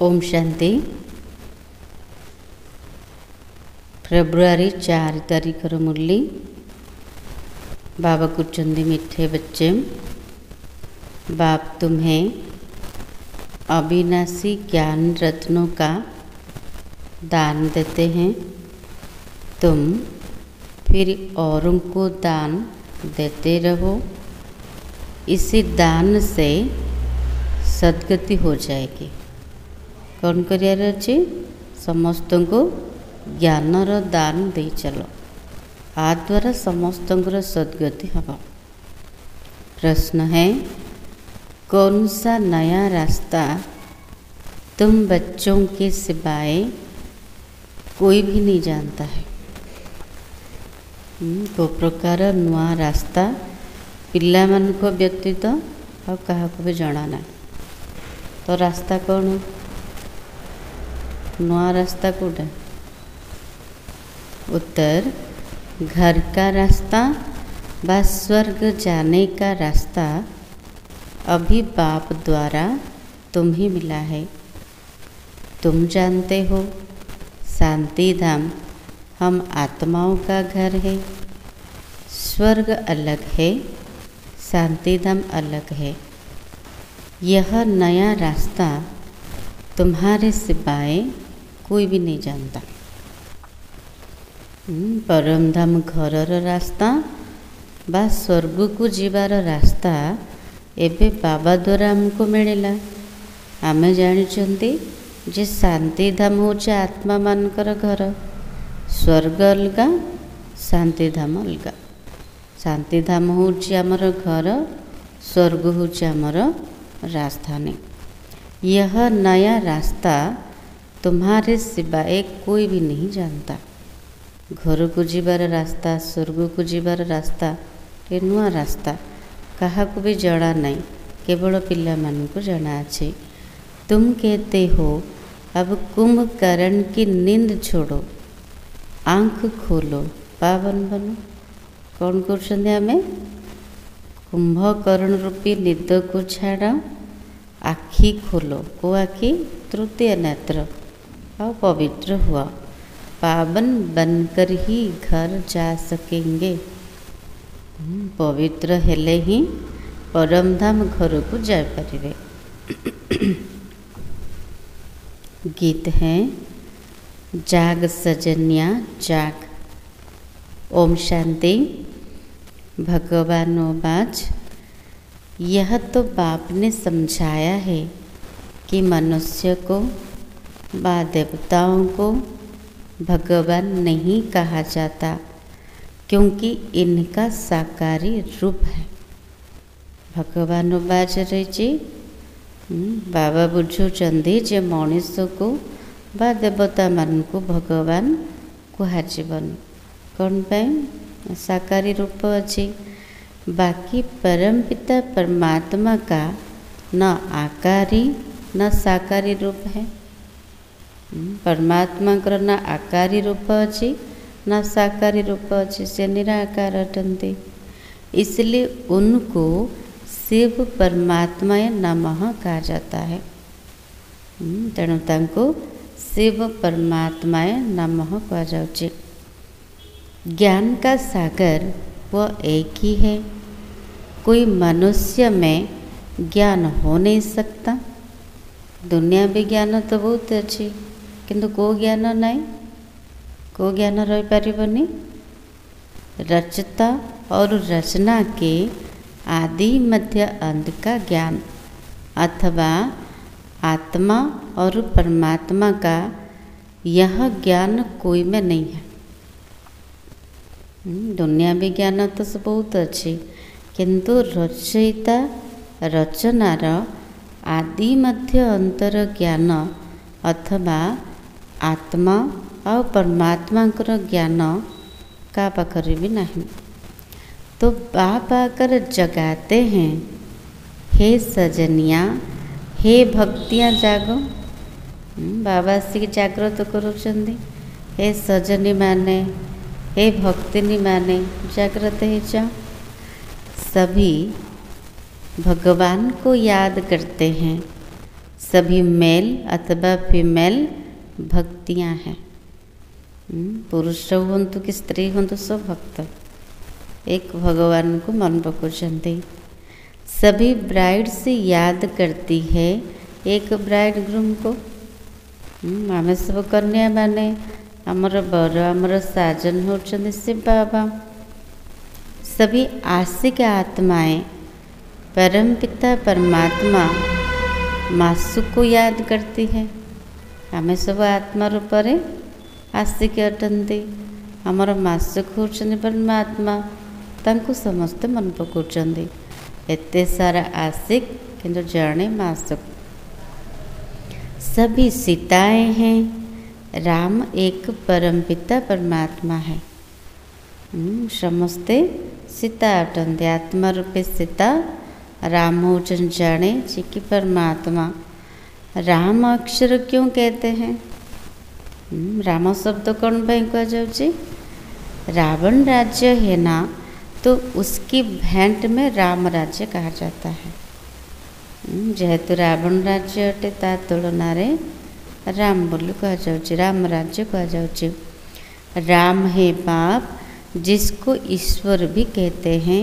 Om Shanti. February 4 तारिखर मुरली बाबा कहते मिठे बच्चे, बाप तुम्हें अविनाशी ज्ञान रत्नों का दान देते हैं, तुम फिर औरों को दान देते रहो। इसी दान से सद्गति हो जाएगी। कौन करियार अच्छी समस्त को ज्ञानर दान दे चलो, आ द्वारा समस्त सद्गति हम। प्रश्न है, कौन सा नया रास्ता तुम बच्चों के सिवाय कोई भी नहीं जानता है? को प्रकार नुआ रास्ता पिला मान को व्यतीत और कहा को भी जाना ना। तो रास्ता कौन? नुआ रास्ता कौटा? उत्तर, घर का रास्ता व स्वर्ग जाने का रास्ता अभी बाप द्वारा तुम्हें मिला है। तुम जानते हो शांति धाम हम आत्माओं का घर है। स्वर्ग अलग है, शांति धाम अलग है। यह नया रास्ता तुम्हारे सिवाय कोई भी नहीं जानता। परम धाम घरर रास्ता बा स्वर्ग को जीवार रास्ता एबे बाबा द्वारा हमको मिलला। आमे जानिचंती जे शांति धाम होचे आत्मा मानकर घर, स्वर्ग अलगा, शांति धाम अलगा। शांति धाम होचे आमर घर, स्वर्ग होचे आमर राजधानी। यह नया रास्ता तुम्हारे सिवाय कोई भी नहीं जानता। घर को जीवार रास्ता, स्वर्ग को जीवार रास्ता, ये नुआ रास्ता कहा को भी जड़ा नहीं, केवल पिला मान को जाना अच्छे। तुम कहते हो अब कुंभकर्ण की नींद छोड़ो, आँख खोलो, पावन बनो। कौन कर हमें? कुंभकर्ण रूपी निद को छाड़, आखि खोलो। को आखि? तृतीय नेत्र, और पवित्र हुआ। पावन बनकर ही घर जा सकेंगे। पवित्र हेले ही परम धाम घर को जा पारिबे। गीत है, जाग सजनिया जाग। ओम शांति। भगवान बाज, यह तो बाप ने समझाया है कि मनुष्य को व देवताओं को भगवान नहीं कहा जाता, क्योंकि इनका साकारी रूप है। भगवान बाज रही बाबा बुझुचंदी जे मनीष को बा देवता मान को भगवान कहुन। कौन पाए? साकारी रूप अच्छी। बाकी परम पिता परमात्मा का न आकारी न साकारी रूप है। परमात्मा को न आकारी रूप अच्छी न साकारी रूप अच्छी, से निराकार अटंती। इसलिए उनको शिव परमात्माय नमः कहा जाता है। तेणु तांको शिव परमात्माय नमः कहा जाउछि। ज्ञान का सागर वह एक ही है। कोई मनुष्य में ज्ञान हो नहीं सकता। दुनिया भी ज्ञान तो बहुत अच्छी, किंतु को ज्ञान नहीं, को ज्ञान रही पारिबनी। रचता और रचना के आदि मध्य अंत का ज्ञान अथवा आत्मा और परमात्मा का यह ज्ञान कोई में नहीं है। दुनिया विज्ञान तो बहुत अच्छी, किंतु रचयिता रचनार आदि मध्य अंतर ज्ञान अथवा आत्मा और परमात्मा ज्ञान का पाखरे भी नहीं। तो बाप आकर जगाते हैं, हे सजनिया, हे भक्तियाँ जागो। बाबा से जागृत करुछंदी, हे सजनी माने, हे भक्तिनी माने जागृत हो जाओ। सभी भगवान को याद करते हैं, सभी मेल अथवा फीमेल भक्तियाँ हैं। पुरुष हुंतु कि स्त्री हुंतु सब भक्त एक भगवान को मन पकाउछन्ति। सभी ब्राइड से याद करती है एक ब्राइड ग्रूम को। आम सब कन्या माने आमर बर आमर साजन होउछन्ति शिव बाबा। सभी आशिक आत्माएं परम पिता परमात्मा मासु को याद करती है। आमे सब आत्मा रूप आशिक अटंती। आमर मासुक होउछन्ति परमात्मा, तांको समस्ते मन पकाउछन्ति। एते सारा आशिक किंतु जड़े मासुक। सभी सीताएं हैं, राम एक परमपिता परमात्मा है। समस्ते सीता अटंती। आत्मा रूपे सीता, राम होचन जाने चिकी परमात्मा। राम अक्षर क्यों कहते हैं? राम शब्द कौन भाई कह जाउची? रावण राज्य है ना, तो उसकी भेंट में राम राज्य कहा जाता है। जेहेतु रावण राज्य अटे ता तुलना रे राम बोली कह जाउची, राम राज्य कह जाउची। राम है बाप, जिसको ईश्वर भी कहते हैं,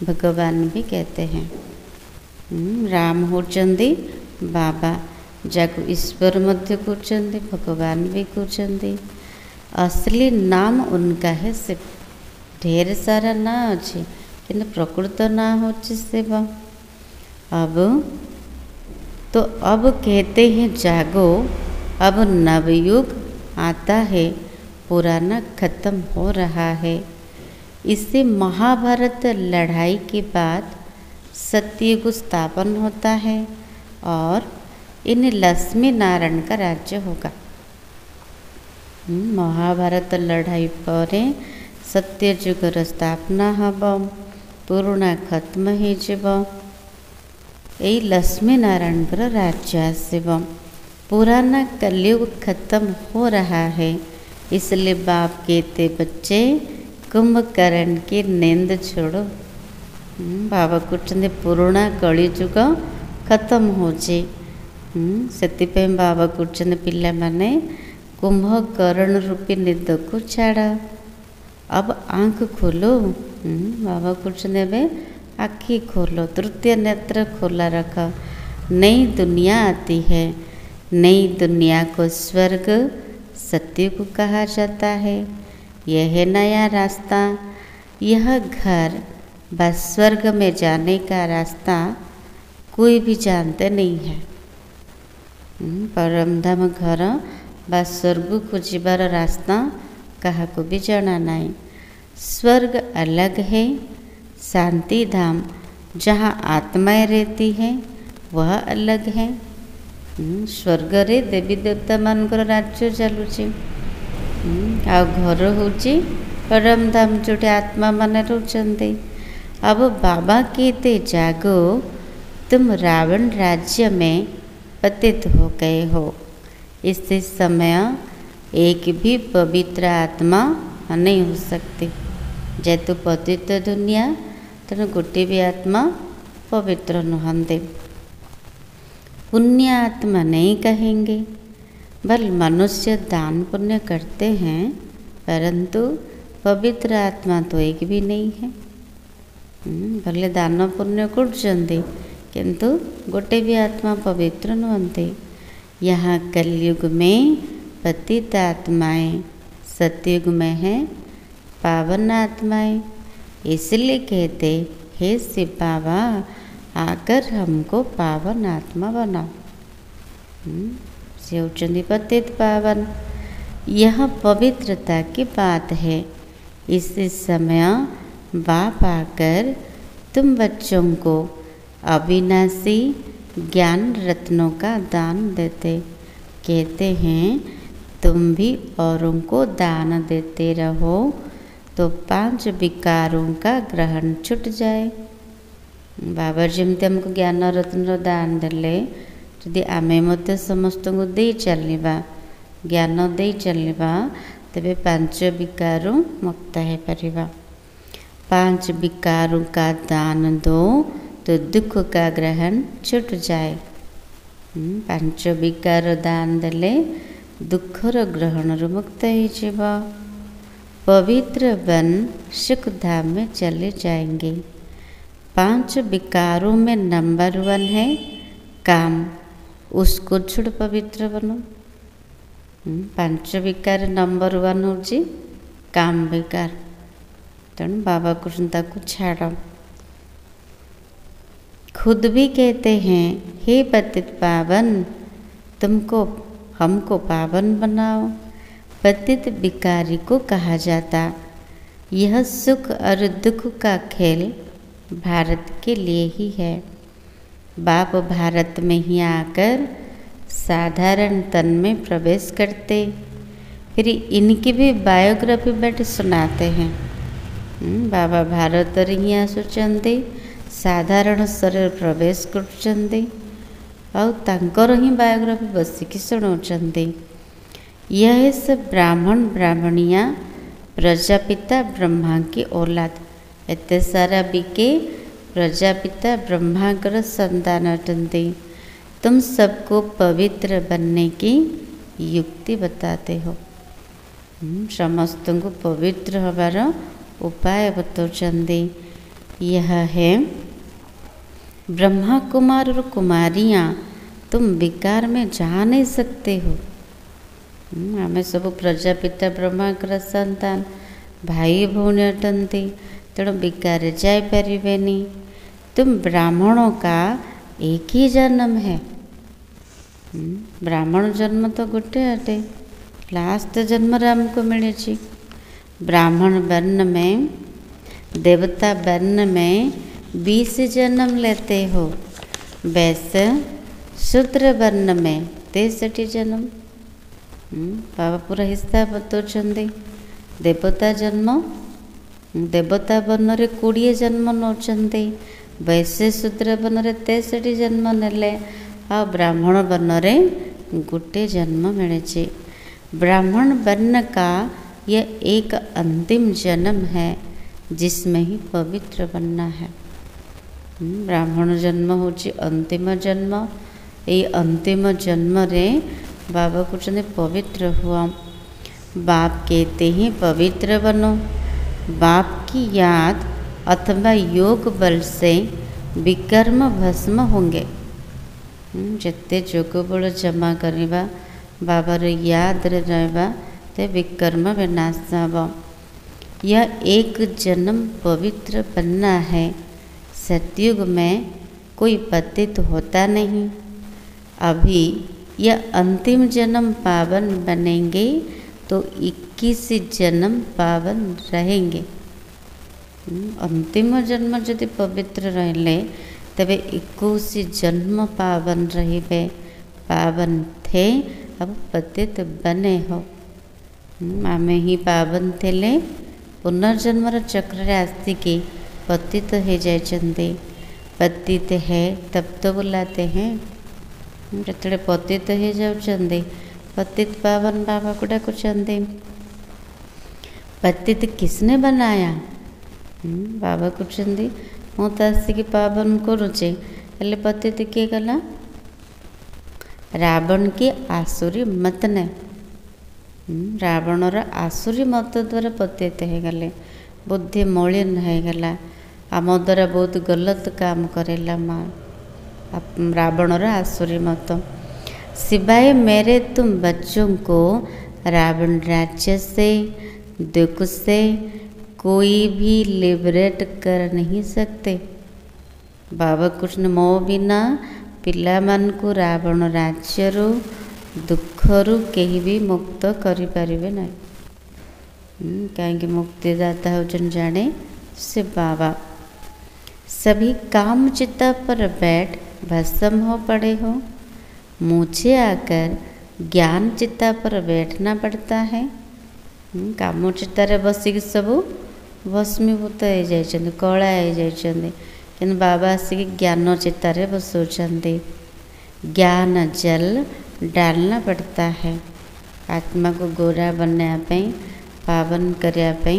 भगवान भी कहते हैं। राम होचंदी बाबा, जाको ईश्वर मध्य कहते, भगवान भी कहते। असली नाम उनका है शिव। ढेर सारा ना अच्छे किंतु प्रकृत ना हो शिव। अब कहते हैं जागो, अब नवयुग आता है, पुराना खत्म हो रहा है। इससे महाभारत लड़ाई के बाद सत्ययुग स्थापन होता है और इन लक्ष्मी नारायण का राज्य होगा। महाभारत लड़ाई पर सत्ययुगर स्थापना हब, पुराना खत्म हो, यही लक्ष्मी नारायण राज्य आसब। पुराना कलयुग खत्म हो रहा है, इसलिए बाप कहते बच्चे कुंभकर्ण की नींद छोड़ो। बाबा कहते पुराना कलिजुग खत्म हो जे, से बाबा कहते पिला माने कुंभकर्ण रूपी निद को छाड़, अब आँख खोलो। बाबा कहते आखि खोलो, तृतीय नेत्र खोला रख। नई दुनिया आती है, नई दुनिया को स्वर्ग सत्ययुग कहा जाता है। यह है नया रास्ता। यह घर व स्वर्ग में जाने का रास्ता कोई भी जानते नहीं है। परमधाम घर व स्वर्ग को जीवार रास्ता कहा को भी जाना नहीं। स्वर्ग अलग है, शांति धाम जहाँ आत्माएं रहती हैं वह अलग है। स्वर्ग रे देवी देवता मानकर राज्य चलुची, आ घर होची परम धाम जोटे आत्मा माने रहउचंती। अब बाबा कहते जागो, तुम रावण राज्य में पतित हो गए हो। इस समय एक भी पवित्र आत्मा नहीं हो सकती। जेतु पतित दुनिया, तेणु गोटे भी आत्मा पवित्र नुहंते। पुण्य आत्मा नहीं कहेंगे, बल मनुष्य दान पुण्य करते हैं, परंतु पवित्र आत्मा तो एक भी नहीं है। भले दान पुण्य करते किंतु गोटे भी आत्मा पवित्र नुहंते। यहाँ कलयुग में पतित आत्माएं, सतयुग में है पावन आत्माएं। इसलिए कहते हे शिव बाबा, आकर हमको पावन आत्मा बनाओ। शिवचंदी पतित पावन, यह पवित्रता की बात है। इस समय बाप आकर तुम बच्चों को अविनाशी ज्ञान रत्नों का दान देते। कहते हैं तुम भी औरों को दान देते रहो तो 5 विकारों का ग्रहण छूट जाए। बाबा जमती हमको ज्ञान रत्न दान देले, यदि आमे मते समस्त को दे चलवा, ज्ञान दे चलवा, तेबे 5 विकारु मुक्त है परिवा। 5 विकारों का दान दो तो दुख का ग्रहण छूट जाए। ପାଞ୍ଚ ବିକାର ଦାନ ଦେଲେ ଦୁଃଖର ଗ୍ରହଣରୁ ମୁକ୍ତ ହେଇଯିବ। पवित्र बन सुख धाम में चले जाएंगे। 5 विकारों में नंबर 1 है काम, उसको छोड़ पवित्र बनो। 5 विकार नंबर 1 होची काम विकार, तेणु बाबा कृष्ण ताकू छाड़। खुद भी कहते हैं हे पतित पावन, हमको पावन बनाओ। पतित विकारी को कहा जाता। यह सुख और दुख का खेल भारत के लिए ही है। बाप भारत में ही आकर साधारण तन में प्रवेश करते, फिर इनकी भी बायोग्राफी बैठ सुनाते हैं। बाबा भारत ही आसुचंदी, साधारण शरीर प्रवेश करुचंदी और तांकर ही बायोग्राफी बसिकी सुनाउचंदी। यह सब ब्राह्मण ब्राह्मणियाँ प्रजापिता ब्रह्मा की औलाद, एते सारा बिके प्रजापिता ब्रह्माकर संतान अटंती। तुम सबको पवित्र बनने की युक्ति बताते हो। समस्त को पवित्र होबार उपाय बताउचंदी। यह है ब्रह्मा कुमार और कुमारियाँ, तुम विकार में जा नहीं सकते हो। आम सब प्रजापिता ब्रह्माकर संतान भाई भौणी अटंती, तेणु विकार जापरेनि। तुम ब्राह्मणों का एक ही जन्म है। ब्राह्मण जन्म तो गोटे अटे, लास्ट जन्म हमको मिले। ब्राह्मण वर्ण में, देवता वर्ण में 20 जन्म लेते हो। वैसे शूद्र वर्ण में 63 जन्म। बाबा पूरा हिस्सा बताउछंदी। देवता जन्म, देवता वर्ण रे 20 जन्म नौचंदी। वैसे शूद्र वर्ण रे 63 जन्म नेले आ ब्राह्मण वर्ण रे गोटे जन्म मिले। ब्राह्मण वर्ण का यह एक अंतिम जन्म है जिसमें ही पवित्र बनना है। ब्राह्मण जन्म होची अंतिम जन्म। ये अंतिम जन्म रे बाबा कुछ पवित्र हुआ। बाप कहते ही पवित्र बनो। बाप की याद अथवा योग बल से विकर्म भस्म होंगे। जिते जोग बल जमा करवा बाबार याद रहा ते विकर्म विनाश हम। यह एक जन्म पवित्र बनना है। सतयुग में कोई पतित होता नहीं। अभी यह अंतिम जन्म पावन बनेंगे तो 21 जन्म पावन रहेंगे। अंतिम जन्म यदि पवित्र रहले तबे 21 जन्म पावन रहिबे। पावन थे अब पतित बने हो। आमे ही पावन थे, पुनर्जन्मर चक्र आसिकी पतित हो जाइछन्ते। पतित है तब तो बुलाते हैं। जिते पतित हो जाउछन्ते पतित पावन बाबा को डाकुछन्ते। पतित किसने बनाया? बाबा कहते मु तो आसिकी पावन करुचे, हेले पतित किए गला? रावण की आसुरी मत ने। रावणर आसुरी मत द्वारा पतित हो गले। बुद्धि मलिन हो गला। आम द्वारा बहुत गलत काम करेला माँ। रावणर आसुरी मत। सिवाय मेरे तुम बच्चों को रावण राज्य से, दुख से कोई भी लिबरेट कर नहीं सकते। बाबा कृष्ण मो बिना पिला मान को रावण राज्य दुखरु कहीं भी मुक्त करि परिबे नहीं। कहीं मुक्तिदाता होजन जाने से बाबा। सभी काम चिता पर बैठ भस्म हो पड़े हो। मुझे आकर ज्ञान चिता पर बैठना पड़ता है। काम चितार बसिक सब भस्मीभूत हो जाइछन्ते, कला हो जाइछन्ते। किंतु बाबा आसिक ज्ञान चितार बसौछन्ते। ज्ञान जल डालना पड़ता है। आत्मा को गोरा बनने पावन करने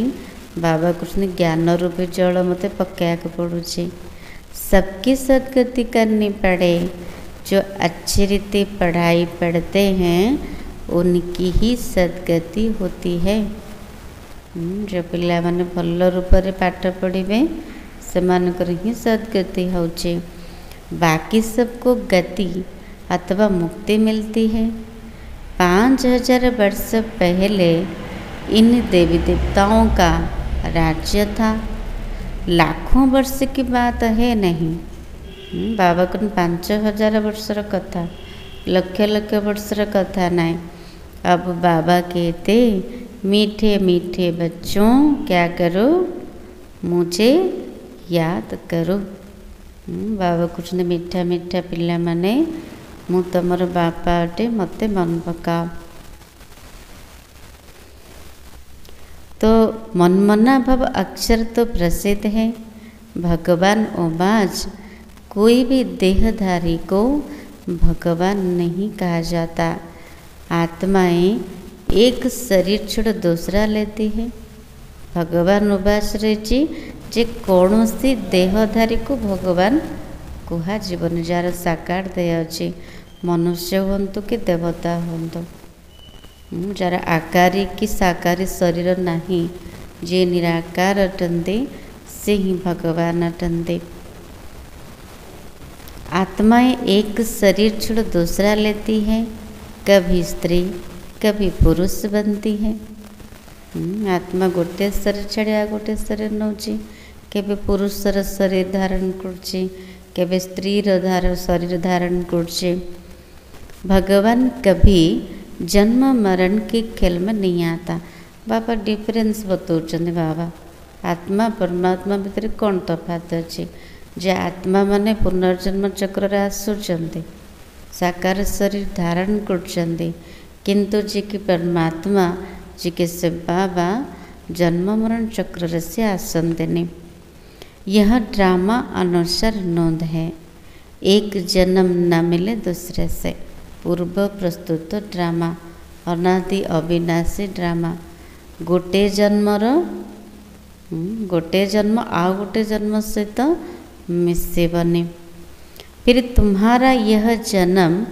बाबा कृष्ण ज्ञान रूपी जल मत पकाया पड़ुଛି। सबकी सदगति करनी पड़े जो अच्छी रीति पढ़ाई पढ़ते हैं उनकी ही सद्गति होती है। जो पिला माने भल रूप से पाठ पढ़िबे सेमानकर ही सद्गति होचे। बाकी सबको गति अथवा मुक्ति मिलती है। 5000 वर्ष पहले इन देवी देवताओं का राज्य था। लाखों वर्ष की बात है नहीं। बाबा को 5000 वर्षर कथा, लक्ष लक्ष वर्षर कथा नहीं। अब बाबा कहते मीठे मीठे बच्चों क्या करो, मुझे याद करो। बाबा कुछ मीठा मीठा पिला माने मु तमर बापा अटे, मते मन पकाओ। तो मनमना भाव अक्षर तो प्रसिद्ध है। भगवान ओबाज कोई भी देहधारी को भगवान नहीं कहा जाता। आत्माएं एक शरीर छोड़ दूसरा लेती है। भगवान उबास रही जे कौन सी देहधारी को भगवान कुहा जीवन जार साकार देह अच्छे, मनुष्य हूँ कि देवता हूँ, जार आकारी कि साकारी शरीर नहीं, जे निराकार अटंते से ही भगवान अटंते। आत्माएं एक शरीर छोड़ दूसरा लेती है, कभी स्त्री कभी पुरुष बनती है। आत्मा गोटे शरीर छाड़ा गोटे शरीर नौची, केबे पुरुषर शरीर धारण करछे, केबे स्त्रीर शरीर धारण करछे। भगवान कभी जन्म मरण के खेल में नहीं आता। बाबा डिफरेंस बतौचंदे। बाबा आत्मा परमात्मा भितर कौन तफात अच्छे। जे आत्मा माने पुनर्जन्म चक्र आसुचंदे, साकार शरीर धारण करचंदे, किंतु जी की परमात्मा जी के से बाबा जन्म मरण चक्र से आसंदे ने। यह ड्रामा अनुसार नोंद है। एक जन्म न मिले दूसरे से। पूर्व प्रस्तुत ड्रामा अनादि अविनाशी ड्रामा। गोटे जन्मर गोटे जन्म आउ गोटे जन्म सहित मिसेबनी। फिर तुम्हारा यह जन्म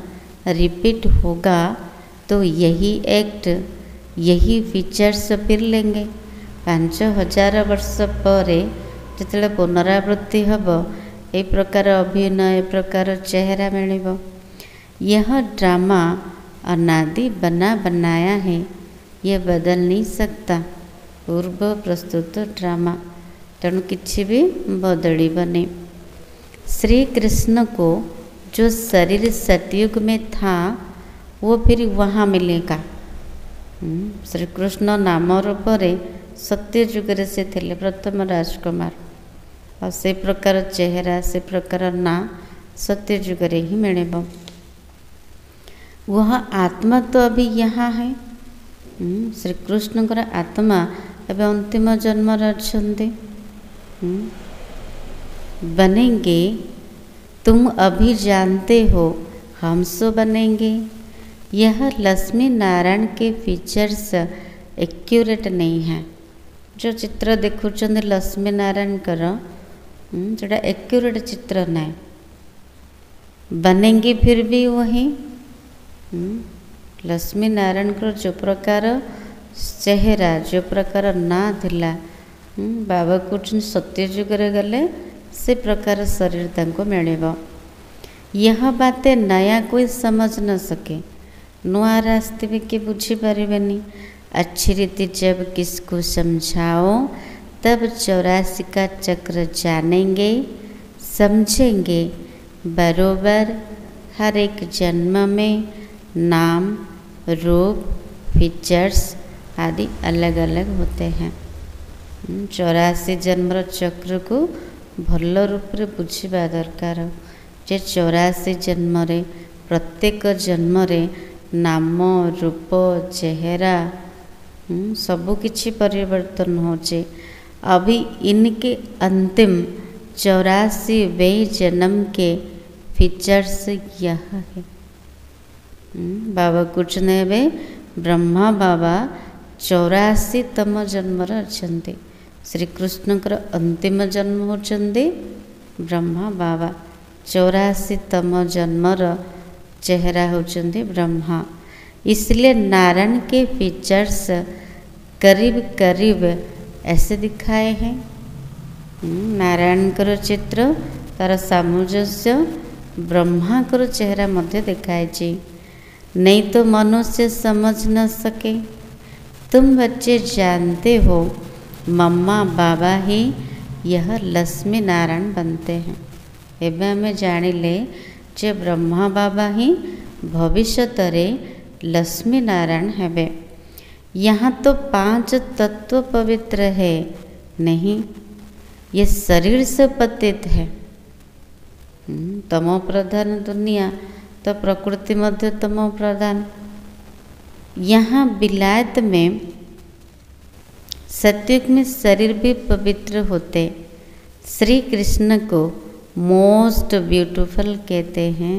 रिपीट होगा तो यही एक्ट यही फीचर्स फिर लेंगे। 5000 वर्ष पर जिते पुनरावृत्ति हम ए प्रकार अभिनय ए प्रकार चेहरा मिल। यह ड्रामा अनादि बना बनाया है, यह बदल नहीं सकता। पूर्व प्रस्तुत ड्रामा तेणु किसी भी बदलनी। श्री कृष्ण को जो शरीर सतयुग में था वो फिर वहाँ मिलेगा। श्री कृष्ण नाम रूप सत्ययुग से थे प्रथम राजकुमार, और से प्रकार चेहरा से प्रकार ना सत्ययुग ही मिले। वह आत्मा तो अभी यहाँ है। श्री कृष्ण आत्मा एवं अंतिम जन्म अच्छे बनेंगे। तुम अभी जानते हो, हम सो बनेंगे। यह लक्ष्मी नारायण के फीचर्स एक्यूरेट नहीं है। जो चित्र देखुं लक्ष्मी नारायण कर जोटा एक्यूरेट चित्र नहीं। बनेंगे फिर भी वही लक्ष्मी नारायण को जो प्रकार चेहरा जो प्रकार ना थिला, बाबा कहते सत्ययुग गले से प्रकार शरीर तांको मिलेगा। यह बातें नया कोई समझ न सके, नुआ रास्ते भी के बुझी पारिबेनी। अच्छी रीति जब किसको समझाओ तब 84 का चक्र जानेंगे, समझेंगे। बरोबर हर एक जन्म में नाम रूप फीचर्स आदि अलग अलग होते हैं। 84 जन्मर चक्र को भल रूप से बुझा दरकार। जे 84 जन्म प्रत्येक जन्म नाम रूप चेहरा सबकिछि परिवर्तन होचे। अभी इनके अंतिम 84वें जन्म के फीचर्स यह है। बाबा कुछ ने ब्रह्मा बाबा 84तम जन्मर अच्छे। श्री कृष्णकर अंतिम जन्म होचंदे ब्रह्मा बाबा चौरासीतम जन्मर चेहरा होचंदी ब्रह्मा। इसलिए नारायण के फीचर्स करीब करीब ऐसे दिखाए हैं। नारायण कर चित्र तार सामंजस्य ब्रह्मा कर चेहरा मध्य दिखाई। नहीं तो मनुष्य समझ न सके। तुम बच्चे जानते हो मम्मा बाबा ही यह लक्ष्मी नारायण बनते हैं। एवं आम जानिले जे ब्रह्मा बाबा ही भविष्यत लक्ष्मी नारायण हेबे। यहाँ तो 5 तत्व पवित्र है नहीं, ये शरीर से पतित है। तमो प्रधान दुनिया तो प्रकृति मध्य तमो प्रधान। यहाँ विलायत में सतयुग में शरीर भी पवित्र होते। श्री कृष्ण को मोस्ट ब्यूटीफुल कहते हैं।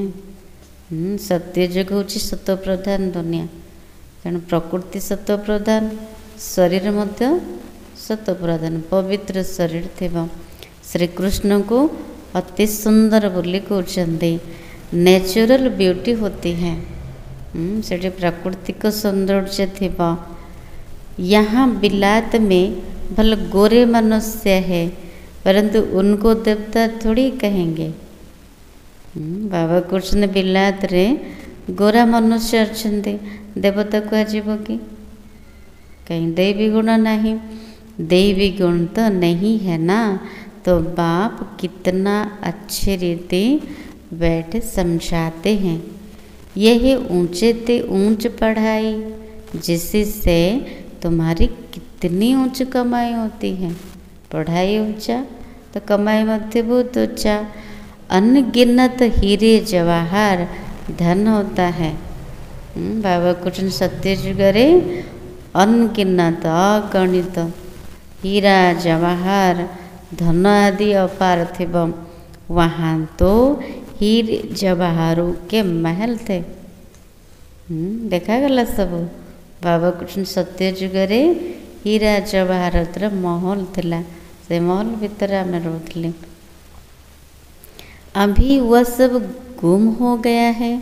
सत्ययुग हूँ सत्व प्रधान दुनिया, तेणु प्रकृति सत्व प्रधान, शरीर मध्य सत्व प्रधान, पवित्र शरीर थिबा। श्री कृष्ण को अति सुंदर बोली कहते। नेचुरल ब्यूटी होती है, सेठी प्राकृतिक सौंदर्य थिबा। यहाँ बिलात में भले गोरे मनुष्य है, परंतु उनको देवता थोड़ी कहेंगे। बाबा कृष्ण बिलात रे गोरा मनुष्य अच्छे, देवता कहुब कि कहीं दैवी गुण नहीं। दैवी गुण तो नहीं है ना, तो बाप कितना अच्छे रीति बैठ समझाते हैं। यही ऊंचे ते ऊंच पढ़ाई, जिससे तुम्हारी कितनी ऊंच कमाई होती है। पढ़ाई ऊंचा तो कमाई मध्य बहुत ऊंचा। अनगिनत हीरे जवाहर धन होता है। बाबा कृष्ण सत्ययुग रे अनगिनत अगणित हीरा जवाहर धन आदि अपार थे। वहाँ तो हीरे जवाहरों के महल थे। देखा गला सब। बाबा कृष्ण सत्ययुग रे हीरा जवाहर महल थिला, से महल भीतर आम रोले। अभी वह सब गुम हो गया है,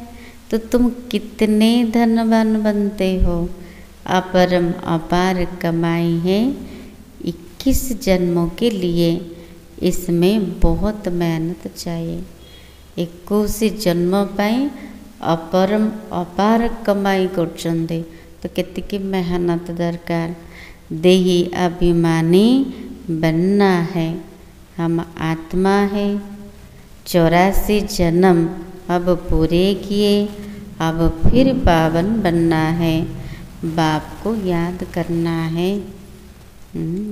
तो तुम कितने धनवान बनते हो। अपरम अपार कमाई है 21 जन्मों के लिए। इसमें बहुत मेहनत चाहिए। 21 जन्म पाई अपरम अपार कमाई करछन्ते, तो केतिकी मेहनत दरकार। देही अभिमानी बनना है। हम आत्मा है। 84 जन्म अब पूरे किए, अब फिर पावन बनना है। बाप को याद करना है।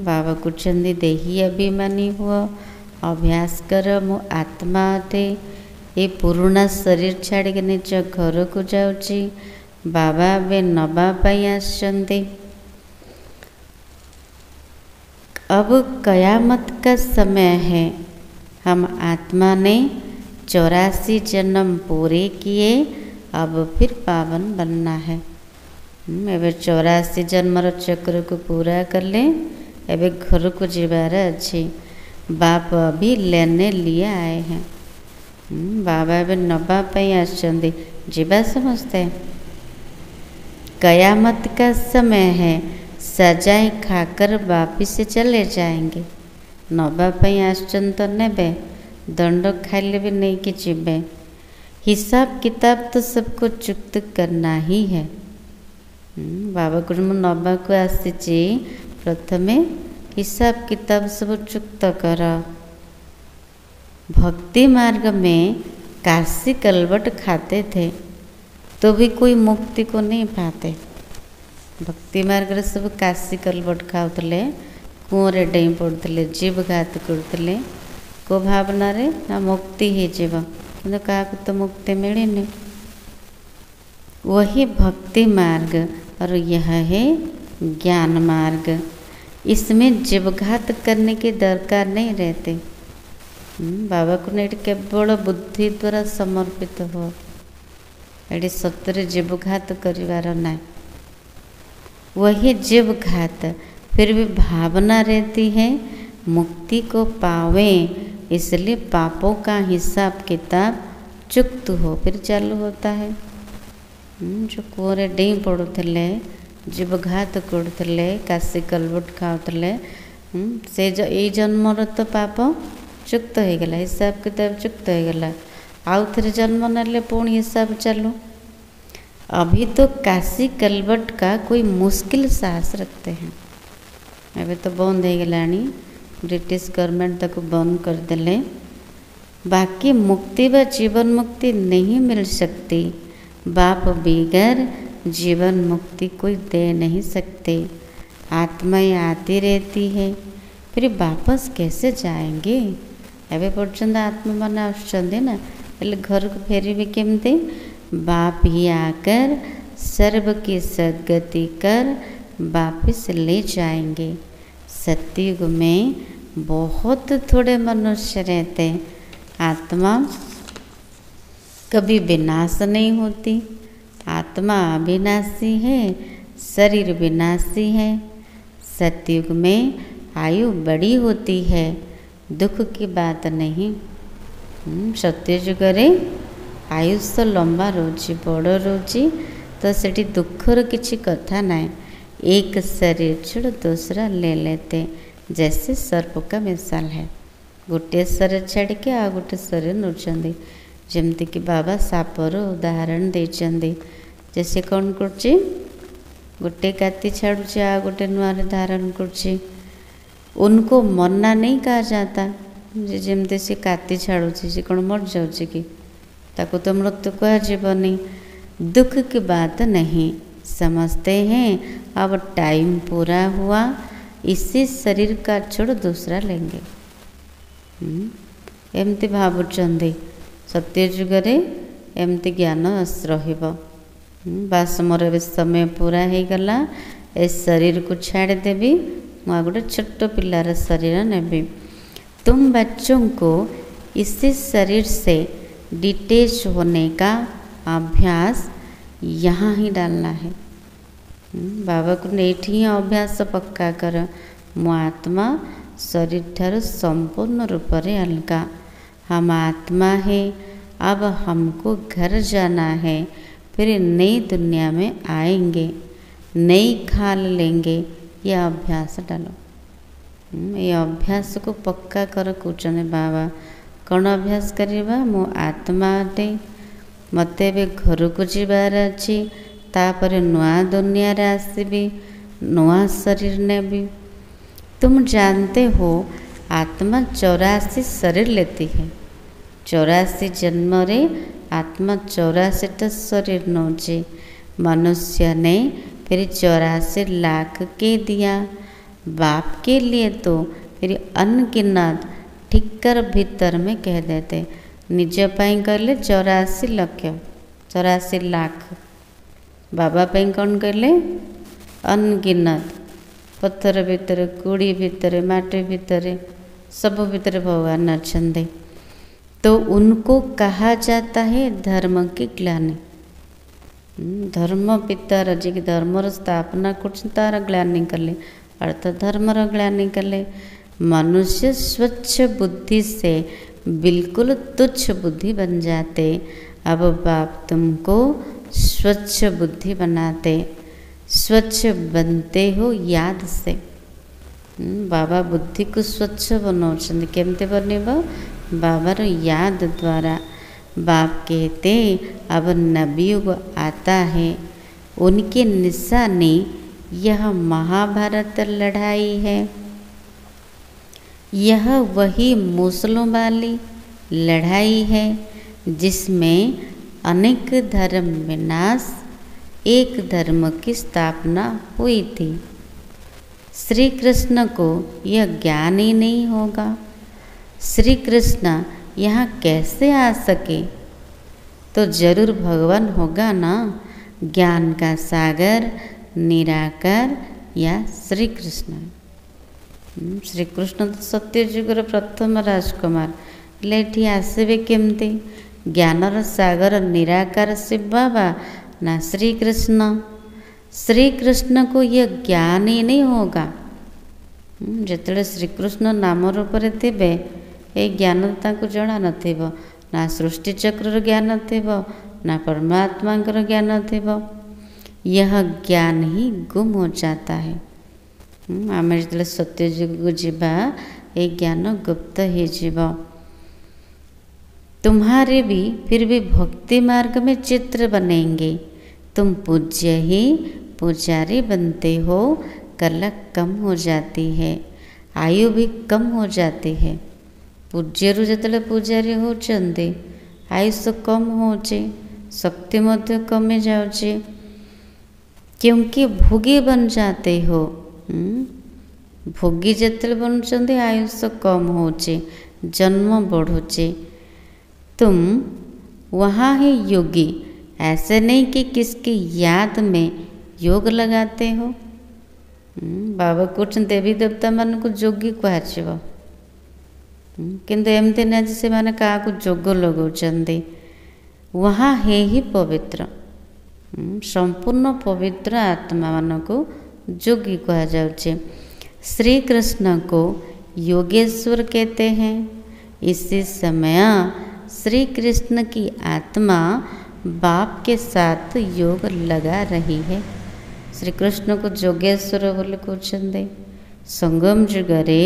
बाबा कुचंदी देही अभिमानी हुआ, अभ्यास कर मु आत्मा अटे। ये पुराना शरीर छाड़ के निज घर को जाऊँगी। बाबा बे नबा पाई आसचंदे। अब कयामत का समय है। हम आत्मा ने 84 जन्म पूरे किए, अब फिर पावन बनना है। एबे 84 जन्मर चक्र को पूरा कर ले, एबे घर को जीवार अच्छी। बाप अभी लेने लिए आए हैं। बाबा एबे नबा पाई आसचंदी, जीवा समझते। कयामत का समय है, सजाए खाकर वापिस चले जाएंगे। नबा पाई आसचन तो नेबे, दंड खाइले भी नहीं कि जीवे। हिसाब किताब तो सबको चुक्त करना ही है। बाबा को नबा को आसी, प्रथमे हिसाब किताब सब चुक्त कर। भक्ति मार्ग में काशी कलवट खाते थे, तो भी कोई मुक्ति को नहीं पाते। भक्ति मार्ग रे सब काशी कलवट खाऊले, कुआरे डेई पड़ते, जीव घात करते। को भावना रे ना मुक्ति ही जीव, कि क्या तो मुक्ति मिलनी। वही भक्ति मार्ग और यह है ज्ञान मार्ग। इसमें जीवघात करने की दरकार नहीं रहते। बाबा को नहीं केवल बुद्धि द्वारा समर्पित हो, ये सत्य जीवघात करिवार ना। वही जीवघात फिर भी भावना रहती है मुक्ति को पावे, इसलिए पापों का हिसाब किताब चुक्त हो फिर चालू होता है। जो कूअरे डेई पड़ुले, जीवघात करुले, काशी कलबट खाऊले, से ये जन्मर तो पाप चुक्त हो गला, हिसाब किताब चुक्त हो गला। आउ थे जन्म नेले पुणी हिसाब चालू। अभी तो काशी कलबट का कोई मुश्किल साहस रखते हैं। अभी तो बंद हो गलानी, ब्रिटिश गवर्नमेंट तक बंद कर देले। बाकी मुक्ति व जीवन मुक्ति नहीं मिल सकती। बाप बगैर जीवन मुक्ति कोई दे नहीं सकते। आत्मा आती रहती है, फिर वापस कैसे जाएंगे? एवं पर्यंत आत्मा मैंने आसुँच ना, हेल्ले घर को फेरबे केमती? बाप ही आकर सर्व की सद्गति कर वापिस ले जाएंगे। सतयुग में बहुत थोड़े मनुष्य रहते। आत्मा कभी विनाश नहीं होती। आत्मा अविनाशी है, शरीर विनाशी है। सतयुग में आयु बड़ी होती है, दुख की बात नहीं। सत्ययुग रे आयुष लंबा रोची, बड़ रोची, तो सेठी दुखर किसी कथा ना। एक शरीर छोड़ दूसरा ले लेते, जैसे सर्प का मिसाल है। गोटे शरीर छाड़ के आ गोटे शरीर नौचंदी। जमती कि बाबा सापर उदाहरण देचंदी। जैसे कौन करछि, गोटे काती छाड़ुछि आ गोटे नुआ धारण करछि। उनको मरना नहीं कहा जाता। जमती से काती छाड़ुछि से कौन मर जाउछि कि? ताको तो मृत्यु कहा जीवनी। दुख की बात नहीं, समझते हैं अब टाइम पूरा हुआ, इसी शरीर का छोड़ दूसरा लेंगे। एमती भावुचंदी। सत्ययुग एमती ज्ञान रहिबो। बास मोर ए समय पूरा हो गला, ए शरीर को छाड़ देवी, मुझे गोटे छोट पिलार शरीर नेबी। तुम बच्चों को इसी शरीर से डिटेच होने का अभ्यास यहाँ ही डालना है। बाबा को नहीं अभ्यास पक्का कर। मो आत्मा शरीर ठार संपूर्ण रूप से अलगा। हम आत्मा है, अब हमको घर जाना है, फिर नई दुनिया में आएंगे, नई खाल लेंगे। यह अभ्यास डालो। ये अभ्यास को पक्का कर कहते बाबा। कौन अभ्यास करवा? मो आत्मा अटे, मत घर को जीवार अच्छी, तापर नुआ दुनिया रे आसबी, नुआ शरीर नेबी। तुम जानते हो आत्मा 84 शरीर लेती है। 84 जन्म रे आत्मा 84 शरीर नौचे। मनुष्य ने फिर 84 लाख के दिया। बाप के लिए तो फिर अनगिनत ठिक्कर भीतर में कह देते। निज पाई कहले 84 लक्ष, 84 लाख। बाबा पाई कौन कहले? अनगिनत। पत्थर भितर, कुड़ी भितर, माटी भितर, सब भितर भगवान अच्छे। तो उनको कहा जाता है धर्म की ग्लानि। धर्म पितार जी धर्मर स्थापना कर ग्लानि कले, अर्थात धर्मर ग्लानि कले। मनुष्य स्वच्छ बुद्धि से बिल्कुल तुच्छ बुद्धि बन जाते। अब बाप तुमको स्वच्छ बुद्धि बनाते। स्वच्छ बनते हो याद से। बाबा बुद्धि को स्वच्छ बनाउछन्ति। केमते बनेबो? बाबार याद द्वारा। बाप कहते अब नवयुग आता है, उनकी निशानी यह महाभारत लड़ाई है। यह वही मूसलों वाली लड़ाई है जिसमें अनेक धर्म विनाश, एक धर्म की स्थापना हुई थी। श्री कृष्ण को यह ज्ञान ही नहीं होगा। श्री कृष्ण यहाँ कैसे आ सके? तो जरूर भगवान होगा ना, ज्ञान का सागर, निराकार या श्री कृष्ण। श्री कृष्ण तो सत्ययुगर प्रथम राजकुमार, लेठी आसबे केमती? ज्ञानर सागर निराकार शिव बाबा ना श्री कृष्ण? श्री कृष्ण को यह ज्ञान ही नहीं होगा। जिते श्रीकृष्ण नाम रूप थे ए ज्ञान तांको जणा नथिबो, ना सृष्टि चक्रर ज्ञान थिबो, ना परमात्मांकर ज्ञान थिबो। यह ज्ञान ही गुम हो जाता है। आम जो सत्ययुग को जीवा ये ज्ञान गुप्त हो जीव। तुम्हारे भी फिर भी भक्ति मार्ग में चित्र बनेंगे। तुम पूज्य ही पुजारी बनते हो, कला कम हो जाती है, आयु भी कम हो जाती है। पूज्यरु जतले पुजारी होचंदे आयुष कम होचे, शक्ति मध्य कमी जाउचे, क्योंकि भोगी बन जाते हो। भोगी जतले बनचंदे आयुष कम होचे, जन्म बढ़ुचे। तुम वहाँ ही योगी, ऐसे नहीं कि किसकी याद में योग लगाते हो। बाबा कुछ देवी देवता मान को जोगी कह, किंतु एमती ना से माने क्या जोग लगाउछन्ते। वहाँ है ही पवित्र, संपूर्ण पवित्र आत्मा मान को जोगी कहा जाउछे। श्री कृष्ण को योगेश्वर कहते हैं। इसी समय श्री कृष्ण की आत्मा बाप के साथ योग लगा रही है। श्री कृष्ण को जोगेश्वर बोले कहते। संगम जुगरे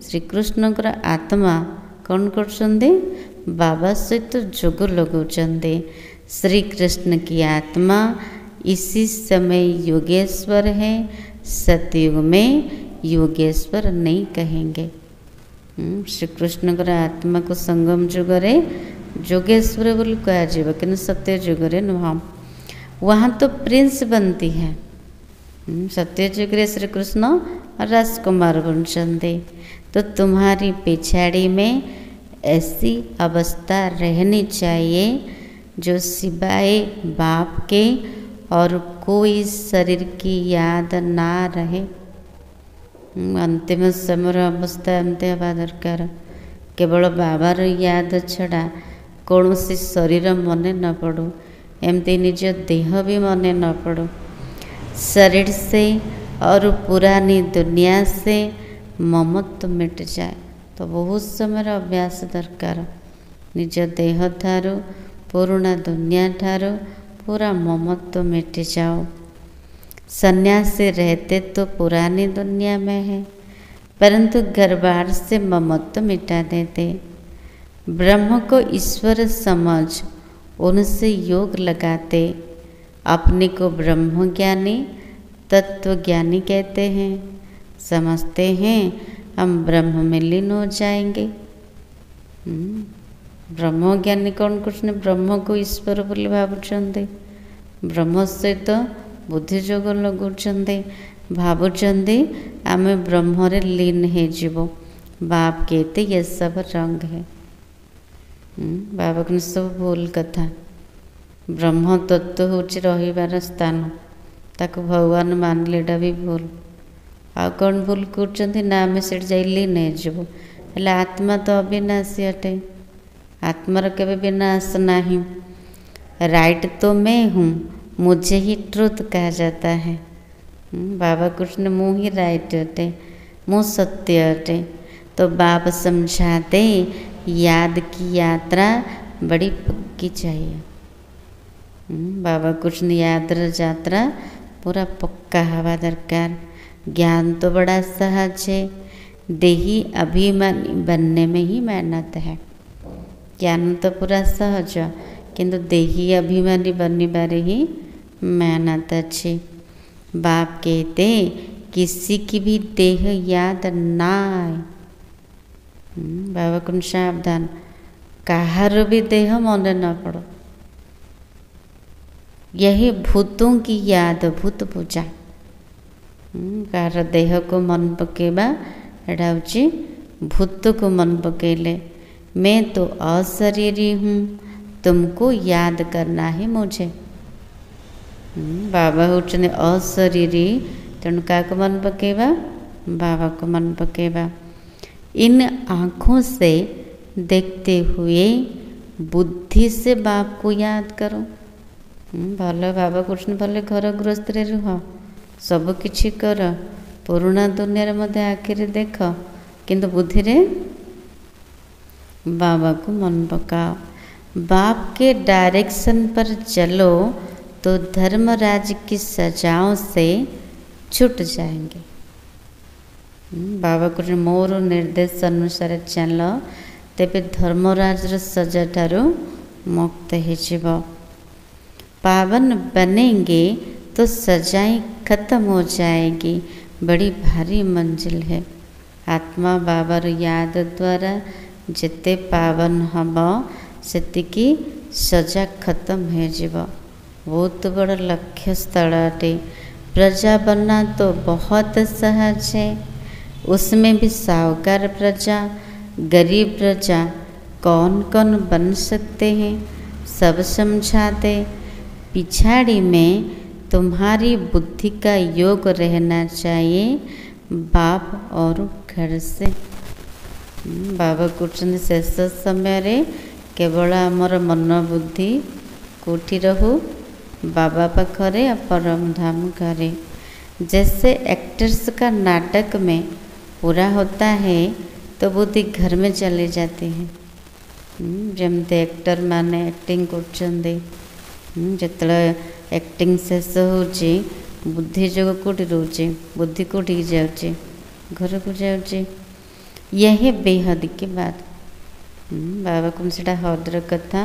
श्री कृष्णकर आत्मा कौन करछन्ते, बाबा सहित जोग लगाउछन्ते। श्री कृष्ण की आत्मा इसी समय योगेश्वर है। सतयुग में योगेश्वर नहीं कहेंगे। श्री कृष्णकर आत्मा को संगम जुगरे जोगेश्वर बोली कह, कि सत्य जुगरे नुह। वहाँ तो प्रिंस बनती है। सत्य जुगरे श्री कृष्ण राजकुमार बनते। तो तुम्हारी पिछाड़ी में ऐसी अवस्था रहनी चाहिए जो सिवाय बाप के और कोई शरीर की याद ना रहे। अंतिम समय अवस्था एमती हवा दरकार। केवल बाबार याद छड़ा कौन सी शरीर मने न पड़ो, एमती निज देह भी मने न पड़ो। शरीर से और पुरानी दुनिया से ममत्व मिट जाए तो बहुत समय अभ्यास दरकार। निज देह ठारू पुराना दुनिया ठारू पूरा ममत्व मिट जाओ। सन्यासी रहते तो पुरानी दुनिया में है, परंतु घरबार से ममत्व मिटा देते। ब्रह्म को ईश्वर समझ उनसे योग लगाते। अपने को ब्रह्म ज्ञानी तत्व ज्ञानी कहते हैं। समझते हैं हम ब्रह्म में लीन हो जाएंगे। ब्रह्म ज्ञानी कौन कुछ नहीं, ब्रह्म को ईश्वर बोली भावुचंदे। ब्रह्म सहित बुद्धि जोग लगाउछन्ते, भावुचंदे आमे ब्रह्म रे लीन हे जीवो। बाप कहते ये सब रंग है। बाबा को सब भूल कथा। ब्रह्म तत्व होची रहिबार स्थान, ताको भगवान मानलेटा भी भूल। आ कौन भूल करछन्ती ना आमे सेठ जाई लीन हे जीवो। हेले आत्मा तो अविनाशी अटे, आत्मार केबे विनाश नहीं। राइट तो मैं हूँ, मुझे ही ट्रुथ कहा जाता है। बाबा कृष्ण मुँह ही राइट अटे, मुँह सत्य अटे। तो बाप समझाते याद की यात्रा बड़ी पक्की चाहिए। बाबा कृष्ण याद यात्रा पूरा पक्का हवा दरकार। ज्ञान तो बड़ा सहज है, देही अभिमानी बनने में ही मेहनत है। ज्ञान तो पूरा सहज, किंतु देही अभिमानी बनने बारे ही मेहनत अच्छी। बाप कहते किसी की भी देह याद ना आए। बाबा को सावधान, कहार भी देह मन न पड़ो। यही भूतों की याद भूत पूजा। कार देह को मन पकेबा एटा होची भूत को मन पकेले। मैं तो अशरीरी हूँ, तुमको याद करना है मुझे। बाबा होचने अशरीरी, तेणु क्या मन पकेबा, बाबा को मन पकेबा। इन आँखों से देखते हुए बुद्धि से बाप को याद करो। भले बाबा कृष्ण भले घर गृहस्थ रुह, सब किछि कर, पुराना दुनिया मध्य आखिर देख, किंतु बुद्धि रे बाबा को मन पकाओ, बाप के डायरेक्शन पर चलो तो धर्मराज की सजाओं से छूट जाएंगे। बाबा को मोर निर्देश अनुसार चल तेबे धर्मराज सजा ठारू मुक्त हो। पावन बनेंगे तो सजाएं खत्म हो जाएगी, बड़ी भारी मंजिल है। आत्मा बाबार याद द्वारा जिते पावन हम सेतिकी सजा खत्म हो जीव। बहुत बड़ लक्ष्य स्थल अटे। प्रजा बनना तो बहुत सहज है, उसमें भी साहूकार प्रजा, गरीब प्रजा कौन कौन बन सकते हैं, सब समझाते। पिछाड़ी में तुम्हारी बुद्धि का योग रहना चाहिए, बाप और घर से। बाबा कहते शेष समय रे केवल आमर मन बुद्धि कोठी रहू, बाबा पाखरे परम धाम करे। जैसे एक्टर्स का नाटक में पूरा होता है तो बुद्धि घर में चले जाते हैं। जमते एक्टर माने एक्टिंग कर जिते एक्टिंग शेष हो बुद्धि जग कौटी रोचे, बुद्धि कौटी जाऊे, घर को जाऊे। यही बेहद की बात। बाबा को से हद्र कथा,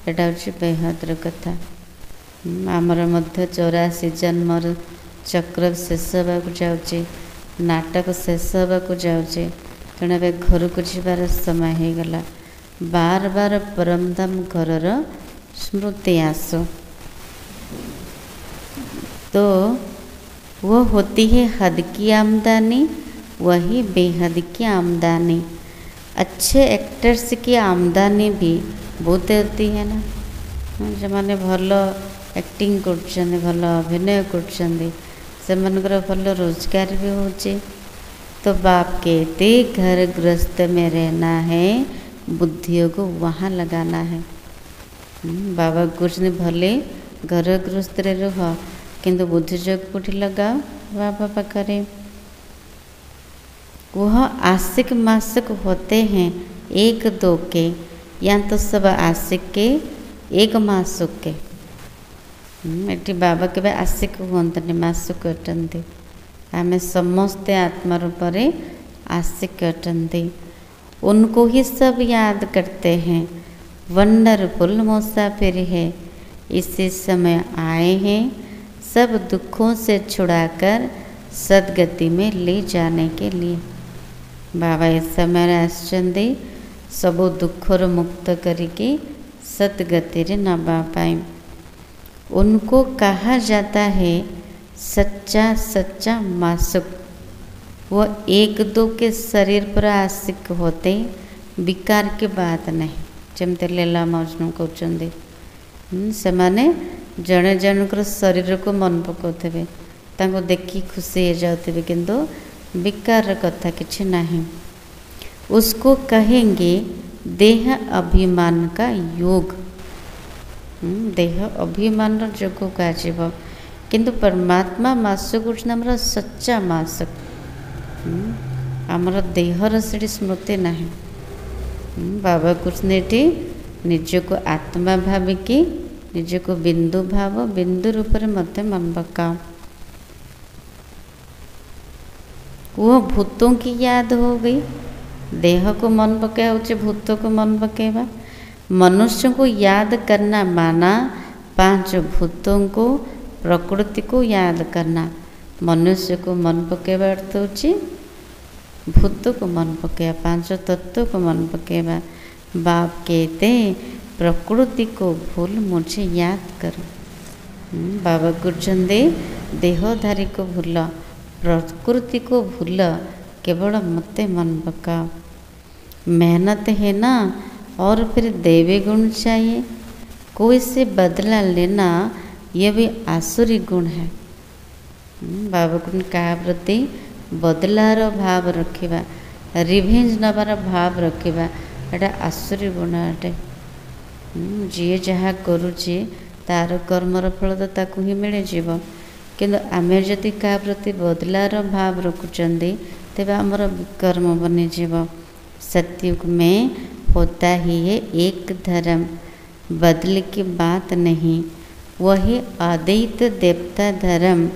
यहाँ हूँ बेहद्र कथा। आमर मध्य 84 जन्मर चक्र शेष होगा जाऊे, नाटक शेष होगा जाऊे, तेणु ए घर को जीवार समय हो गला। बार बार परमधाम घर स्मृति आसो तो वो होती है हद की आमदनी, वही बेहद की आमदनी। अच्छे एक्टर्स की आमदनी भी बहुत होती है ना, जो मैंने भल एक्टिंग कर भल अभिनय कर भल रोजगार भी होचे। तो बाप कहते घर गृहस्थ में रहना है, बुद्धियों को वहाँ लगाना है। बाबा कुछ ने भले घर गृहस्थ रह किंतु बुद्धि जग कोठी लगाओ बाबा पाखरे। वह आशिक मासिक होते हैं एक दो के, या तो सब आशिक के एक मासुक के। ये बाबा के आशिक हमें मासुक अटंती। आम समस्ते आत्मा रूप आशिक अटंती। उनको ही सब याद करते हैं। वंडरफुल मुसाफिर है, इसी समय आए हैं सब दुखों से छुड़ाकर सदगति में ले जाने के लिए। बाबा इस समय आसचंदी सब दुखर मुक्त करके सदगति रे नबा पाए। उनको कहा जाता है सच्चा सच्चा मासुक। वो एक दो के शरीर पर आशिक होते, विकार के बात नहीं। जमते लीला मजनू कहते से जड़े जनकर शरीर को मन पकाउथे, देखी खुशी हो जाते, किंतु विकार कथा किछि नहीं। उसको कहेंगे देह अभिमान का योग। देह अभिमान जोग कह, किंतु परमात्मा मासुक हूँ सच्चा मासुक। आमर देहर से स्मृति नहीं। बाबा कृष्ण ये निजको आत्मा भाविकी निजको बिंदु भाव, बिंदु रूप में मत मन पकाओ। वो भूतों की याद हो गई। देह को मन पकाया उच्च भूतों को मन पकेवा। मनुष्य को याद करना माना पांच भूतों को, प्रकृति को याद करना। मनुष्य को मन पकेवा अर्थ होची भूत को मन पकेवा, पांच तत्व को मन पकेवा। बाप कहते प्रकृति को भूल मुझे याद करो। बाबा गुरचंदे देहधारी को भूल, प्रकृति को भूल, केवल मते मन पकाओ। मेहनत है ना, और फिर देवी गुण चाहिए। कोई से बदला लेना यह भी आसुरी गुण है। बाबा गुण कहा प्रति बदलार भाव रखिबा, रिभेंज नबार भाव रखिबा, एटा आसुरी गुण अटे। जी जहाँ करुचे तार कर्मर फल तो ताकू ही मिल जीव। किंतु आमे जदि क्या प्रति बदलार भाव रखुचंदी तेबे आमर कर्म बनी जीव। सत्युग में होता ही है एक धर्म, बदल की बात नहीं। वही अद्वैत देवता धर्म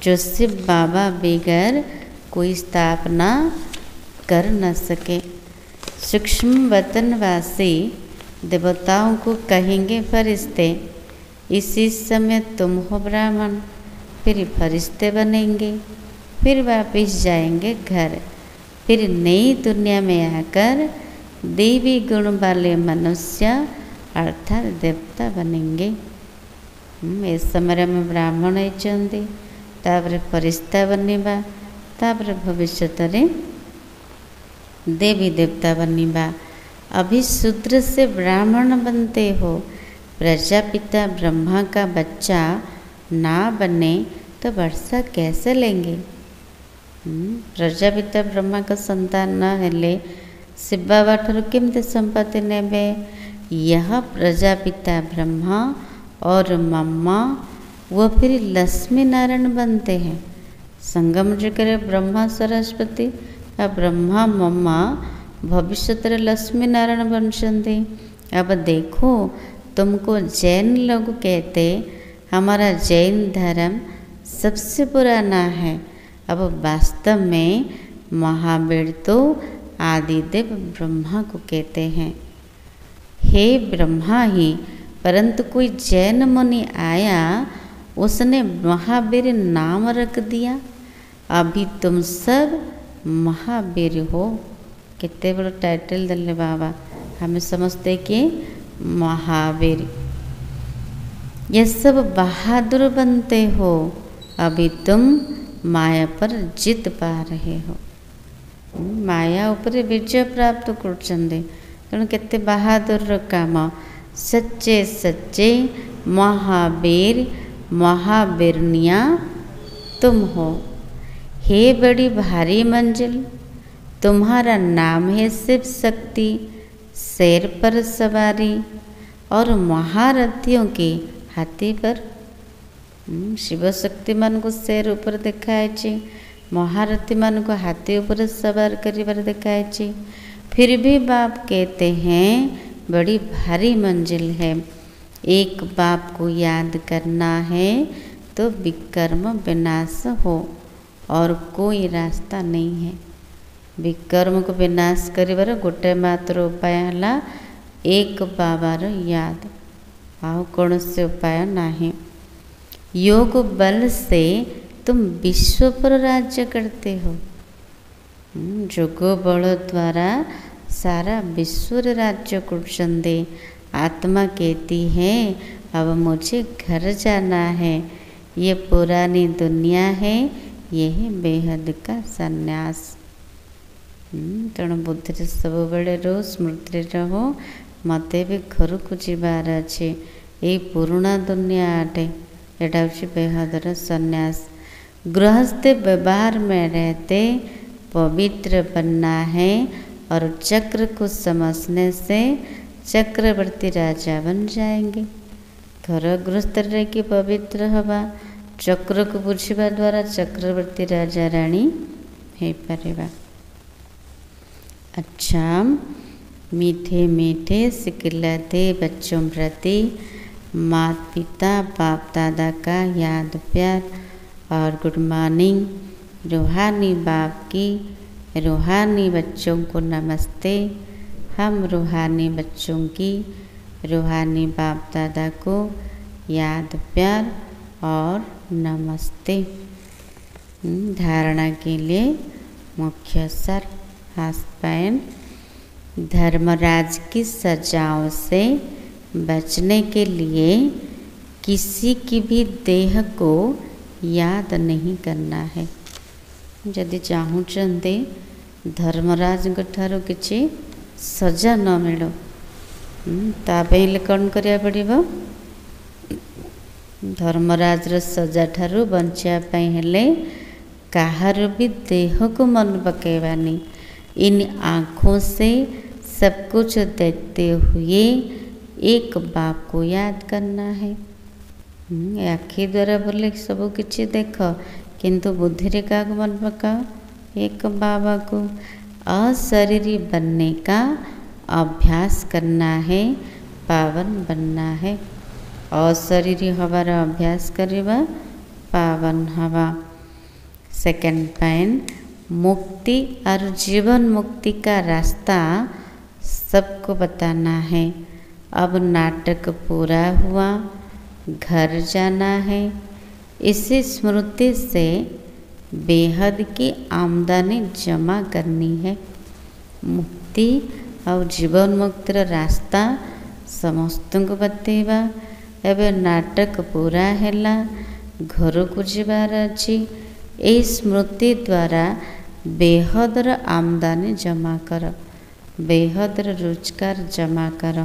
जो सिर्फ बाबा बगैर कोई स्थापना कर न सके। सूक्ष्म वतनवासी देवताओं को कहेंगे फरिश्ते, इसी समय तुम हो ब्राह्मण, फिर फरिश्ते बनेंगे, फिर वापस जाएंगे घर, फिर नई दुनिया में आकर देवी गुण वाले मनुष्य अर्थात देवता बनेंगे। इस समय में ब्राह्मण होइचंदी, तापर फरिश्ता बनिबा, तापर भविष्य रे देवी देवता बनिबा। अभी शूद्र से ब्राह्मण बनते हो, प्रजापिता ब्रह्मा का बच्चा ना बने तो वर्षा कैसे लेंगे? प्रजापिता ब्रह्मा का संतान न हेले शिव बाबा ठारू केमती संपत्ति नेबे? यह प्रजापिता ब्रह्मा और मम्मा वो फिर लक्ष्मी नारायण बनते हैं। संगम जो करे ब्रह्मा सरस्वती और ब्रह्मा मम्मा भविष्य लक्ष्मी नारायण बनते। अब देखो तुमको जैन लोग कहते हमारा जैन धर्म सबसे पुराना है। अब वास्तव में महावीर तो आदिदेव ब्रह्मा को कहते हैं। हे ब्रह्मा ही, परंतु कोई जैन मुनि आया, उसने महावीर नाम रख दिया। अभी तुम सब महावीर हो। कितने बड़ा टाइटल दले बाबा, हमें समझते कि महावीर। ये सब बहादुर बनते हो। अभी तुम माया पर जीत पा रहे हो। माया ऊपर विजय प्राप्त करछंदे, तेणु केते बहादुर काम। सच्चे सच्चे महावीर महावीरनिया तुम हो। हे बड़ी भारी मंजिल, तुम्हारा नाम है शिव शक्ति, शेर पर सवारी और महारथियों के हाथी पर। शिव शक्ति मान को शेर ऊपर देखाई, महारथी मान को हाथी ऊपर सवार करिबार देखाई। फिर भी बाप कहते हैं बड़ी भारी मंजिल है। एक बाप को याद करना है तो विकर्म विनाश हो, और कोई रास्ता नहीं है। विकर्म को विनाश करिबार गोटे मात्र उपाय है एक बाबार याद, आउ कौन से उपाय नहीं। योग बल से तुम विश्व पर राज्य करते हो। जोग बल द्वारा सारा विश्व राज्य करते। आत्मा कहती है अब मुझे घर जाना है, ये पुरानी दुनिया है, यही बेहद का सन्यास। तेणु बुद्धि सब बेले रहो, स्मृति रहो, मत भी घर को जीवार अच्छे। ये पुराना दुनिया आटे, एटा हूँ बेहदर सन्यास। गृहस्थ व्यवहार में रहते पवित्र बनना है, और चक्र को समझने से चक्रवर्ती राजा बन जाएंगे। घर गृहस्थ रह के पवित्र हवा, चक्र को बुझा द्वारा चक्रवर्ती राजा रानी हो पारिबा। अच्छा, मीठे मीठे सिखलाते बच्चों प्रति माता पिता बाप दादा का याद प्यार और गुड मॉर्निंग। रूहानी बाप की रूहानी बच्चों को नमस्ते। हम रूहानी बच्चों की रूहानी बाप दादा को याद प्यार और नमस्ते। धारणा के लिए मुख्य सर हास्पैन। धर्मराज की सजाओं से बचने के लिए किसी की भी देह को याद नहीं करना है। यदि चाहूँचंते धर्मराज ठारू किछि सजा न मिलो, तापे कौन करिया पड़िबो? धर्मराज सजा ठारू बंचिया हेले कहार भी देह को मन पकेबानी। इन आँखों से सब कुछ देखते हुए एक बाप को याद करना है। आखि द्वारा बोले सब किछि देख, किंतु बुद्धि रे का मन पकाओ एक बाबा को। अशरीरी बनने का अभ्यास करना है, पावन बनना है। अशरीरी हवार अभ्यास करवा, पावन हवा। सेकेंड पॉइंट, मुक्ति और जीवन मुक्ति का रास्ता सबको बताना है। अब नाटक पूरा हुआ, घर जाना है। इसी स्मृति से बेहद की आमदनी जमा करनी है। मुक्ति और जीवन मुक्तिर रास्ता समस्त को बतेवा। एबे नाटक पूरा हैला, घर को जीवार अछि। एई स्मृति द्वारा बेहदर आमदनी जमा कर, बेहदर रोजगार जमा कर।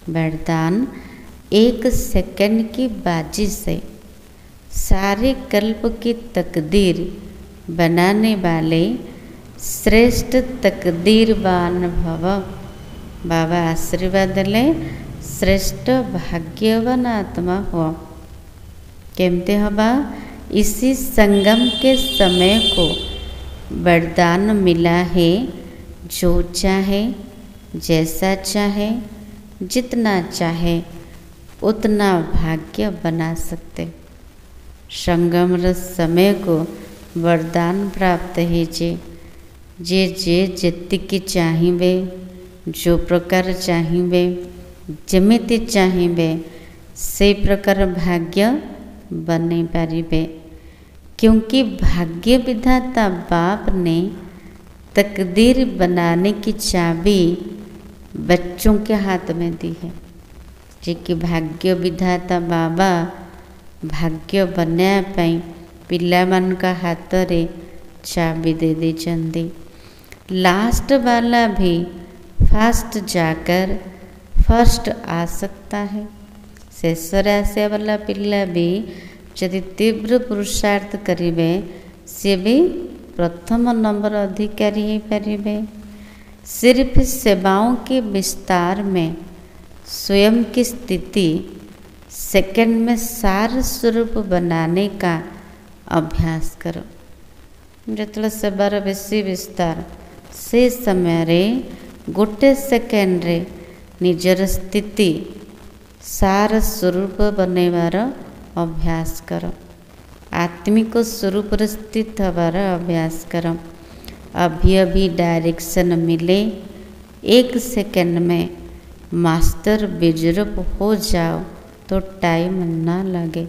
वरदान, 1 सेकंड की बाजी से सारे कल्प की तकदीर बनाने वाले श्रेष्ठ तकदीरवान भव। बाबा आशीर्वाद ले, श्रेष्ठ भाग्यवान आत्मा हो। केमते हवा? इसी संगम के समय को वरदान मिला है। जो चाहे, जैसा चाहे, जितना चाहे उतना भाग्य बना सकते। संगम समय को वरदान प्राप्त है जे जेतिकी चाहिए, जो प्रकार चाहिए, जमिति चाहिए से प्रकार भाग्य बने पारिबे। क्योंकि भाग्य विधाता बाप ने तकदीर बनाने की चाबी बच्चों के हाथ में दी है। जी कि भाग्य विधाता बाबा भाग्य बनाया पाई पिला मान का हाथ रे चाबी दे देचंदी। लास्ट वाला भी फास्ट जाकर फर्स्ट आ सकता है। शेष राशि वाला पिला भी यदि तीव्र पुरुषार्थ करिवे, से भी प्रथम नंबर अधिकारी हो पारिबे। सिर्फ सेवाओं के विस्तार में स्वयं की स्थिति सेकंड में सार स्वरूप बनाने का अभ्यास करो। जितने सेवार बेसी विस्तार से समय रे गोटे सेकेंड रे निजर स्थिति सार स्वरूप बनवार अभ्यास करो। आत्मिक स्वरूप स्थित हबार अभ्यास करो। अभी अभी डायरेक्शन मिले, 1 सेकेंड में मास्टर विजरूप हो जाओ तो टाइम ना लगे।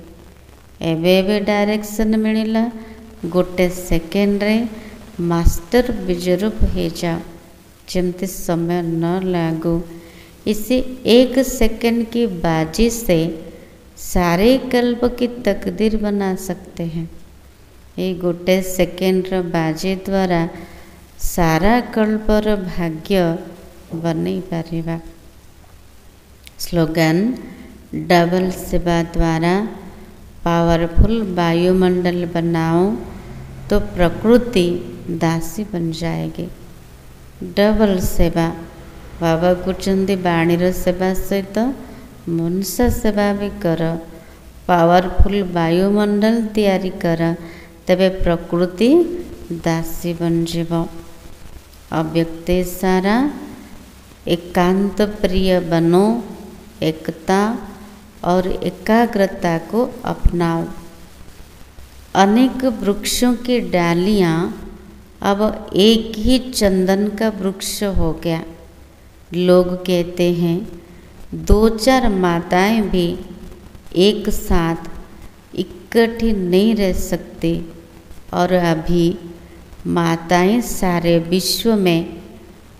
एवे डायरेक्शन मिलला, गोटे सेकेंड रे मास्टर विजरूप हो जाओ, जमती समय न लागू। इसी 1 सेकेंड की बाजी से सारे कल्प की तकदीर बना सकते हैं। ये गोटे सेकेंड बाजी द्वारा सारा कल्पर भाग्य बनी पारिबा। स्लोगन, डबल सेवा द्वारा पावरफुल वायुमंडल बनाओ तो प्रकृति दासी बन जाएगी। डबल सेवा बाबा कहते बाणीर सेवा सहित मनुष्य सेवा भी कर। पावरफुल वायुमंडल तैयारी कर, तबे प्रकृति दासी बन जीव। अव्यक्त सारा एकांत प्रिय बनो, एकता और एकाग्रता को अपनाओ। अनेक वृक्षों की डालियाँ अब एक ही चंदन का वृक्ष हो गया। लोग कहते हैं 2-4 माताएं भी एक साथ इकट्ठी नहीं रह सकती, और अभी माताएं सारे विश्व में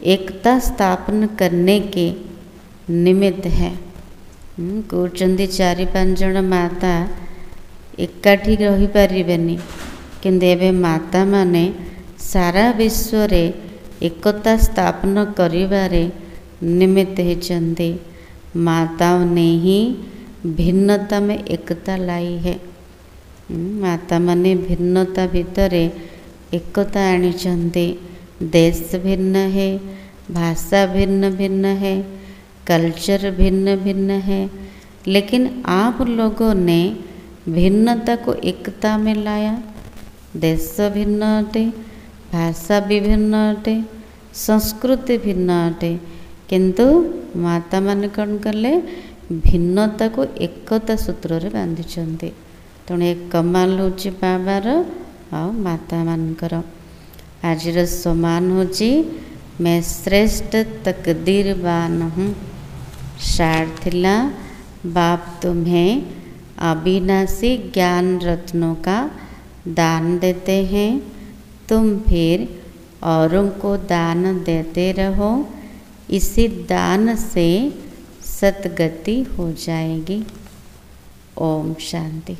एकता स्थापन करने के निमित्त है। कहते 4-5 जन माता एकाठी रही पारिबेनी, किंतु एबे माता माने सारा विश्व रे एकता स्थापन करिबारे निमित्त होइछन्ति। माताओं ने ही भिन्नता में एकता लाई है। माता माने भिन्नता भितरे एकता आनिछन्ति। देश भिन्न है, भाषा भिन्न भिन्न है, कल्चर भिन्न भिन्न है, लेकिन आप लोगों ने भिन्नता को एकता में लाया। देश भिन्न अटे, भाषा विभिन्न अटे, संस्कृति भिन्न अटे, किंतु माता माने कौन कले भिन्नता को एकता सूत्र रे बांधिचंती। तेणु एक कमाल होची बाबार आ माता मानकर। आज समान होची मैं श्रेष्ठ तकदीरवान हूँ। सार थिला बाप तुम्हें अविनाशी ज्ञान रत्नों का दान देते हैं, तुम फिर औरों को दान देते रहो, इसी दान से सतगति हो जाएगी। ओम शांति।